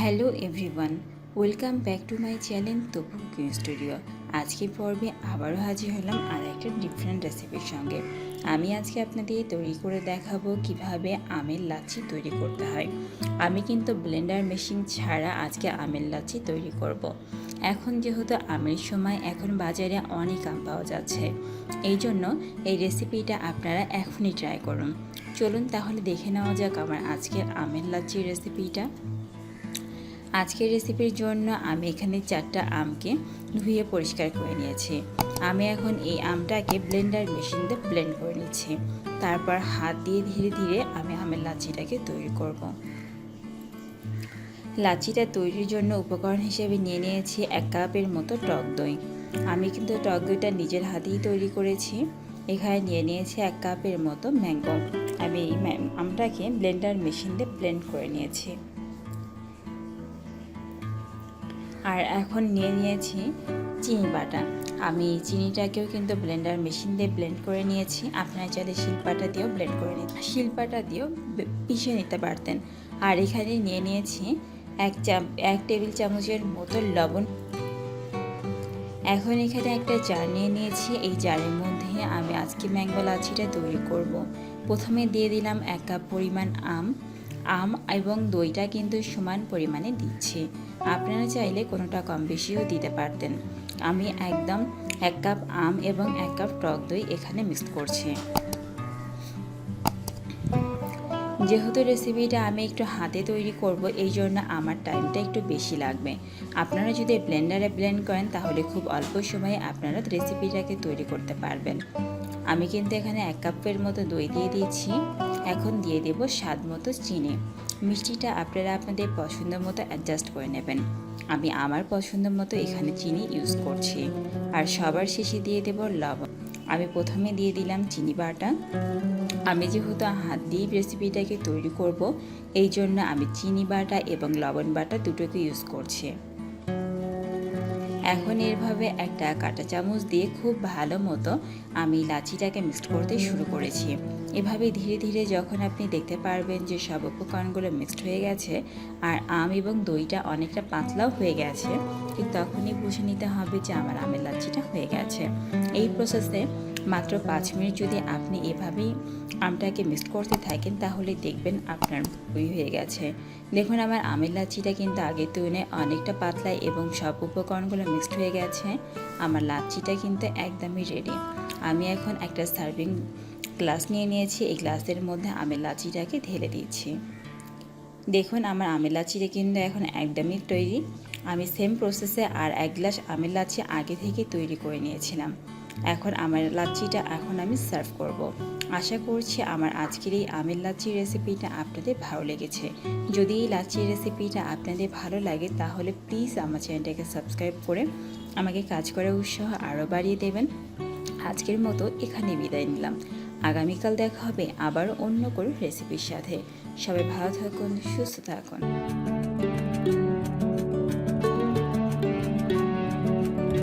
Hello everyone, welcome back to my channel Tapu cooking studio. আজকের পর্বে আবারও হাজির হলাম আর একটা ডিফারেন্ট রেসিপির সঙ্গে। আমি আজকে আপনাদের তৈরি করে দেখাবো কিভাবে আমের লাচি তৈরি করতে হয়। আমি কিন্তু ব্লেন্ডার মেশিন ছাড়া আজকে আমের লাচি তৈরি করব। এখন যেহেতু আমের সময়, এখন বাজারে অনেক আম পাওয়া যাচ্ছে, এই জন্য এই রেসিপিটা আপনারা এখনই ট্রাই করুন। চলুন তাহলে দেখে নেওয়া যাক আমার আজকের আমের লাচির রেসিপিটা। আজকের রেসিপির জন্য আমি এখানে 4টা আমকে ধুয়ে পরিষ্কার করে নিয়েছি। আমি এখন এই আমটাকে ব্লেন্ডার মেশিন দিয়ে ব্লেন্ড করে নিচ্ছি। তারপর হাত দিয়ে ধীরে ধীরে আমি আমের লাচিটাকে তৈরি করব। লাচিটা তৈরির জন্য উপকরণ হিসেবে নিয়ে নিয়েছি 1 কাপের মতো টক দই। আমি কিন্তু টক দইটা নিজের হাতেই তৈরি করেছি। এখানে নিয়ে নিয়েছি 1 কাপের মতো ম্যাঙ্গো। আমি এই আমটাকে ব্লেন্ডার মেশিন দিয়ে ব্লেন্ড করে নিয়েছি। আর এখন নিয়ে নিয়েছি চিনি বাটা। আমি চিনিটাকেও কিন্তু ব্লেন্ডার মেশিন দিয়ে ব্লেন্ড করে নিয়েছি। আপনারা চাইলে শিলপাটা দিয়েও ব্লেন্ড করে নিতে, শিলপাটা দিয়েও পিষে নিতে পারতেন। আর এখানে নিয়ে নিয়েছি 1 টেবিল চামচের মতো লবণ। এখন এখানে একটা জার নিয়ে নিয়েছি। এই জারের মধ্যে আমি আজকে ম্যাঙ্গো লাচিটা তৈরি করব। প্রথমে দিয়ে দিলাম 1 কাপ পরিমাণ আম এবং দইটা কিন্তু সমান পরিমাণে দিচ্ছি। আপনারা চাইলে কোনোটা কম বেশিও দিতে পারতেন। আমি একদম 1 কাপ আম এবং 1 কাপ টক দই এখানে মিক্স করছি। যেহেতু রেসিপিটা আমি একটু হাতে তৈরি করব, এই জন্য আমার টাইমটা একটু বেশি লাগবে। আপনারা যদি ব্লেন্ডারে ব্লেন্ড করেন তাহলে খুব অল্প সময়ে আপনারা রেসিপিটাকে তৈরি করতে পারবেন। আমি কিন্তু এখানে 1 কাপের মতো দই দিয়ে দিয়েছি। এখন দিয়ে দেব স্বাদ মতো চিনি। মিষ্টিটা আপনারা আপনাদের পছন্দ মতো অ্যাডজাস্ট করে নেবেন। আমি আমার পছন্দ মতো এখানে চিনি ইউজ করছি। আর সবার শেষে দিয়ে দেব লবণ। আমি প্রথমে দিয়ে দিলাম চিনি বাটা। আমি যেহেতু হাত দিয়ে রেসিপিটাকে তৈরি করব, এই জন্য আমি চিনি বাটা এবং লবণ বাটা দুটোকে ইউজ করছি। এখন এভাবে একটা কাঁটা চামচ দিয়ে খুব ভালো মতো আমি লাচিটাকে মিক্সড করতে শুরু করেছি। এভাবে ধীরে ধীরে যখন আপনি দেখতে পারবেন যে সব উপকরণগুলো মিক্সড হয়ে গেছে আর আম এবং দইটা অনেকটা পাতলাও হয়ে গেছে, ঠিক তখনই বুঝে নিতে হবে যে আমার আমের লাচিটা হয়ে গেছে। এই প্রসেসে মাত্র 5 মিনিট যদি আপনি এভাবেই আমটাকে মিক্সড করতে থাকেন তাহলে দেখবেন আপনার দই হয়ে গেছে। দেখুন আমার আমের লাচিটা কিন্তু আগের তুলনায় অনেকটা পাতলা এবং সব উপকরণগুলো মিক্সড হয়ে গেছে। আমার লাচিটা কিন্তু একদমই রেডি। আমি এখন একটা সার্ভিং গ্লাস নিয়ে নিয়েছি। এই গ্লাসের মধ্যে আমের লাচিটাকে ঢেলে দিচ্ছি। দেখুন আমার আমের লাচিটা কিন্তু এখন একদমই তৈরি। আমি সেম প্রসেসে আর 1 গ্লাস আমের লাচি আগে থেকে তৈরি করে নিয়েছিলাম। এখন আমার লাচিটা আমি সার্ভ করব। আশা করছি আমার আজকের এই আমের লাচির রেসিপিটা আপনাদের ভালো লেগেছে। যদি এই লাচির রেসিপিটা আপনাদের ভালো লাগে তাহলে প্লিজ আমার চ্যানেলটাকে সাবস্ক্রাইব করে আমাকে কাজ করার উৎসাহ আরও বাড়িয়ে দেবেন। আজকের মতো এখানে বিদায় নিলাম। আগামীকাল দেখা হবে আবার অন্য কোনো রেসিপির সাথে। সবাই ভালো থাকুন, সুস্থ থাকুন।